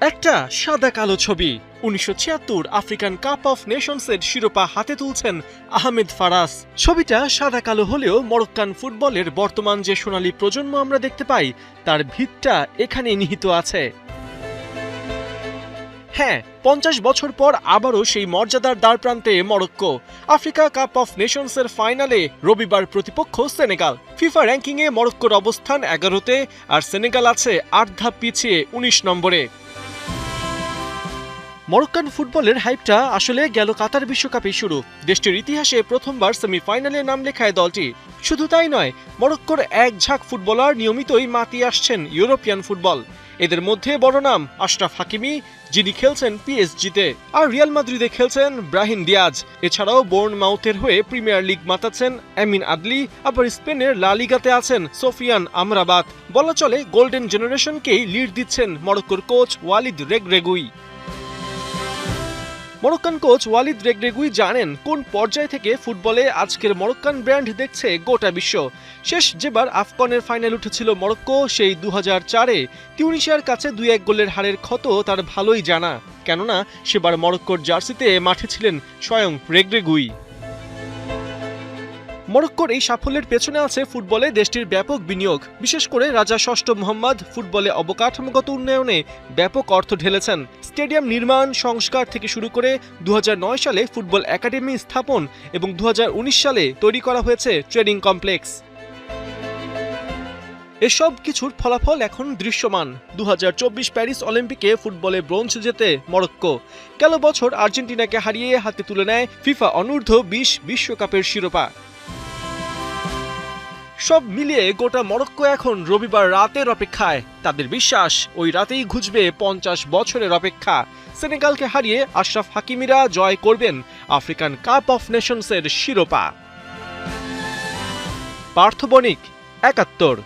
একটা সাদা কালো ছবি ১৯৭৬ আফ্রিকান কাপ অফ নেশনসের শিরোপা হাতে তুলছেন আহমেদ ফারাজ। ছবিটা সাদা কালো হলেও মরক্কান ফুটবলের বর্তমান যে সোনালী প্রজন্ম আমরা দেখতে পাই তার ভিতটা এখানে নিহিত আছে। হ্যাঁ, ৫০ বছর পর আবারও সেই মর্যাদার দ্বারপ্রান্তে মরক্কো। আফ্রিকা কাপ অফ নেশনসের ফাইনালে রবিবার প্রতিপক্ষ সেনেগাল। ফিফা র্যাঙ্কিংয়ে মরক্কোর অবস্থান ১১তে আর সেনেগাল আছে ৮ ধাপ পিছিয়ে ১৯ নম্বরে। মরক্কান ফুটবলের হাইপটা আসলে গেল কাতার বিশ্বকাপে শুরু। দেশটির ইতিহাসে প্রথমবার সেমিফাইনালে নাম লেখায় দলটি। শুধু তাই নয়, মরক্কোর এক ঝাঁক ফুটবলার নিয়মিতই মাতিয়ে আসছেন ইউরোপিয়ান ফুটবল। এদের মধ্যে বড় নাম আশরাফ হাকিমি, যিনি খেলছেন পিএসজিতে, আর রিয়াল মাদ্রিদে খেলছেন ব্রাহিম দিয়াজ। এছাড়াও বোর্নমাউথের হয়ে প্রিমিয়ার লিগ মাতাচ্ছেন আমিন আদলি, আবার স্পেনের লা লিগাতে আছেন সোফিয়ান আমরাবাত। বলা চলে গোল্ডেন জেনারেশনকেই লিড দিচ্ছেন মরক্কোর coach Walid Regragui. Moroccan coach Walid Regragui জানেন কোন পর্যায় থেকে ফুটবলে আজকের মরক্কান ব্র্যান্ড দেখছে গোটা বিশ্ব। শেষ যেবার আফকনের ফাইনাল উঠেছিল মরক্কো, সেই ২০০৪-এ তিউনিশিয়ার কাছে ২-১ গোলের হারের ক্ষত তার ভালোই জানা, কেননা সেবার মরক্কোর জার্সিতে মাঠে ছিলেন স্বয়ং রেগরেগুই। মরক্কোর এই সাফল্যের পেছনে আছে ফুটবলে দেশটির ব্যাপক বিনিয়োগ। বিশেষ করে রাজা ষষ্ঠ মোহাম্মদ ফুটবলে অবকাঠামোগত উন্নয়নে ব্যাপক অর্থ ঢেলেছেন। স্টেডিয়াম নির্মাণ সংস্কার থেকে শুরু করে ২০০৯ সালে ফুটবল একাডেমি স্থাপন এবং ২০১৯ সালে তৈরি করা হয়েছে ট্রেনিং কমপ্লেক্স। এসব কিছুর ফলাফল এখন দৃশ্যমান। ২০২৪ প্যারিস অলিম্পিকে ফুটবলে ব্রোঞ্জ জেতে মরক্কো। গেল বছর আর্জেন্টিনাকে হারিয়ে হাতে তুলে নেয় ফিফা অনূর্ধ্ব ২০ বিশ্বকাপের শিরোপা। সব মিলিয়ে গোটা মরক্কো এখন রবিবার রাতের অপেক্ষায়। তাদের বিশ্বাস ওই রাতেই ঘুচবে ৫০ বছরের অপেক্ষা। সেনেগালকে হারিয়ে আশরাফ হাকিমিরা জয় করবেন আফ্রিকান কাপ অফ নেশনসের শিরোপা। পার্থ বণিক, ৭১।